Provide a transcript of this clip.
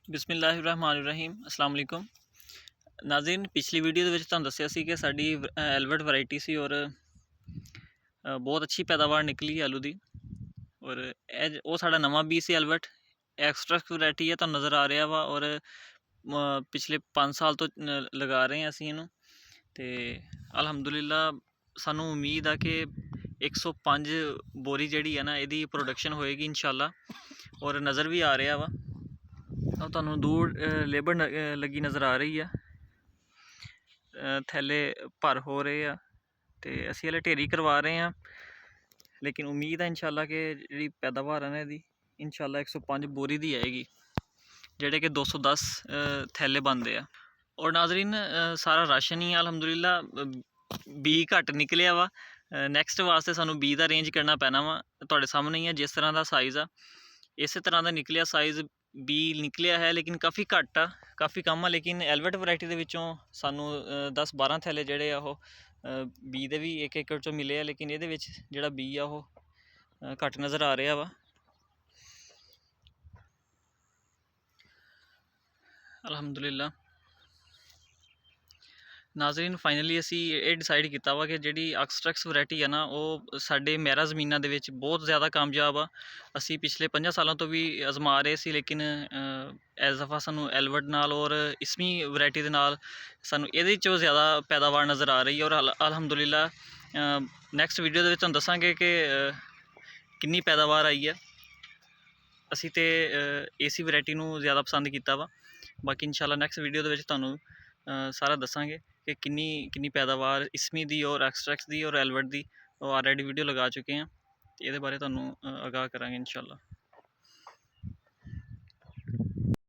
ਬਿਸਮਿਲ੍ਲਾਹਿਰਰਹਿਮਾਨਿਰਰਹੀਮ अस्सलाम वालेकुम नाज़रीन। पिछली वीडियो ਦੇ ਵਿੱਚ ਤੁਹਾਨੂੰ ਦੱਸਿਆ ਸੀ ਕਿ ਸਾਡੀ ਐਲਵਰਟ ਵੈਰਾਈਟੀ ਸੀ ਔਰ ਬਹੁਤ ਅੱਛੀ ਪੈਦਾਵਾਰ ਨਿਕਲੀ ਆਲੂ ਦੀ। ਔਰ ਇਹ ਉਹ ਸਾਡਾ ਨਵਾਂ ਬੀਜ ਸੀ ਐਲਵਰਟ ਐਕਸਟਰਾ ਵੈਰਾਈਟੀ ਹੈ, ਤੁਹਾਨੂੰ ਨਜ਼ਰ ਆ ਰਿਹਾ ਵਾ। ਔਰ ਪਿਛਲੇ 5 ਸਾਲ ਤੋਂ ਲਗਾ ਰਹੇ ਹਾਂ ਅਸੀਂ ਇਹਨੂੰ, ਤੇ ਅਲਹਮਦੁਲਿਲਾ ਸਾਨੂੰ ਉਮੀਦ ਆ ਕਿ 105 ਬੋਰੀ ਜਿਹੜੀ ਹੈ ਨਾ ਇਹਦੀ ਪ੍ਰੋਡਕਸ਼ਨ ਹੋਏਗੀ ਇਨਸ਼ਾਅੱਲਾ। ਔਰ ਨਜ਼ਰ ਵੀ ਆ ਰਿਹਾ ਵਾ, ਉਹ ਤੁਹਾਨੂੰ ਦੂਰ ਲੇਬਰ ਲੱਗੀ ਨਜ਼ਰ ਆ ਰਹੀ ਆ, ਥੈਲੇ ਭਰ ਹੋ ਰਹੇ ਆ, ਤੇ ਅਸੀਂ ਹਲੇ ਢੇਰੀ ਕਰਵਾ ਰਹੇ ਹਾਂ। ਲੇਕਿਨ ਉਮੀਦ ਹੈ ਇਨਸ਼ਾਅੱਲਾ ਕਿ ਜਿਹੜੀ ਪੈਦਾਵਾਰ ਹੈ ਨਾ ਇਹਦੀ ਇਨਸ਼ਾਅੱਲਾ 105 ਬੋਰੀ ਦੀ ਆਏਗੀ, ਜਿਹੜੇ ਕਿ 210 ਥੈਲੇ ਬਣਦੇ ਆ। ਔਰ ਨਾਜ਼ਰੀਨ ਸਾਰਾ ਰਾਸ਼ਨ ਹੀ ਅਲਹਮਦੁਲਿਲਾ ਬੀ ਘੱਟ ਨਿਕਲਿਆ ਵਾ। ਨੈਕਸਟ ਵਾਸਤੇ ਸਾਨੂੰ ਬੀ ਦਾ ਅਰੇਂਜ ਕਰਨਾ ਪੈਣਾ ਵਾ। ਤੁਹਾਡੇ ਸਾਹਮਣੇ ਹੀ ਆ ਜਿਸ ਤਰ੍ਹਾਂ ਦਾ ਸਾਈਜ਼ ਆ, ਇਸੇ ਤਰ੍ਹਾਂ ਦਾ ਨਿਕਲਿਆ ਸਾਈਜ਼ ਬੀ ਨਿਕਲਿਆ ਹੈ, ਲੇਕਿਨ ਕਾਫੀ ਘੱਟ ਆ, ਕਾਫੀ ਕਮ ਆ। ਲੇਕਿਨ ਐਲਵਰਟ ਵੈਰਾਈਟੀ ਦੇ ਵਿੱਚੋਂ ਸਾਨੂੰ 10-12 ਥੈਲੇ ਜਿਹੜੇ ਆ ਉਹ ਬੀ ਦੇ ਵੀ 1 ਏਕੜ 'ਚੋਂ ਮਿਲੇ ਆ, ਲੇਕਿਨ ਇਹਦੇ ਵਿੱਚ ਜਿਹੜਾ ਬੀ ਆ ਉਹ ਘੱਟ ਨਜ਼ਰ ਆ ਰਿਹਾ ਵਾ। ਅਲਹਮਦੁਲਿਲਾ ਨਾਜ਼ਰੀਨ ਫਾਈਨਲੀ ਅਸੀਂ ਇਹ ਡਿਸਾਈਡ ਕੀਤਾ ਵਾ ਕਿ ਜਿਹੜੀ ਐਕਸਟ੍ਰੈਕਸ ਵੈਰਾਈਟੀ ਆ ਨਾ ਉਹ ਸਾਡੇ ਮਹਿਰਾ ਜ਼ਮੀਨਾਂ ਦੇ ਵਿੱਚ ਬਹੁਤ ਜ਼ਿਆਦਾ ਕਾਮਯਾਬ ਆ। ਅਸੀਂ ਪਿਛਲੇ 50 ਸਾਲਾਂ ਤੋਂ ਵੀ ਅਜ਼ਮਾ ਰਹੇ ਸੀ, ਲੇਕਿਨ ਇਸ ਦਫਾ ਸਾਨੂੰ ਐਲਵਰਟ ਨਾਲ ਔਰ ਇਸਮੀ ਵੈਰਾਈਟੀ ਦੇ ਨਾਲ ਸਾਨੂੰ ਇਹਦੇ 'ਚੋਂ ਜ਼ਿਆਦਾ ਪੈਦਾਵਾਰ ਨਜ਼ਰ ਆ ਰਹੀ ਹੈ। ਔਰ ਅਲਹਮਦੁਲਿਲਾ ਨੈਕਸਟ ਵੀਡੀਓ ਦੇ ਵਿੱਚ ਤੁਹਾਨੂੰ ਦੱਸਾਂਗੇ ਕਿ ਕਿੰਨੀ ਪੈਦਾਵਾਰ ਆਈ ਹੈ। ਅਸੀਂ ਤਾਂ ਏਸੀ ਵੈਰਾਈਟੀ ਨੂੰ ਜ਼ਿਆਦਾ ਪਸੰਦ ਕੀਤਾ ਵਾ। ਬਾਕੀ ਇਨਸ਼ਾਅੱਲਾ ਨੈਕਸਟ ਵੀਡੀਓ ਦੇ ਵਿੱਚ ਤੁਹਾਨੂੰ ਸਾਰਾ ਦੱਸਾਂਗੇ ਕਿ ਕਿੰਨੀ ਪੈਦਾਵਾਰ ਇਸਮੀ ਦੀ ਔਰ ਐਕਸਟ੍ਰੈਕਸ ਦੀ ਔਰ ਐਲਵਰਟ ਦੀ। ਉਹ ਆਲਰੇਡੀ ਵੀਡੀਓ ਲਗਾ ਚੁੱਕੇ ਹਾਂ, ਅਤੇ ਇਹਦੇ ਬਾਰੇ ਤੁਹਾਨੂੰ ਆਗਾਹ ਕਰਾਂਗੇ ਇਨਸ਼ਾਅੱਲਾ।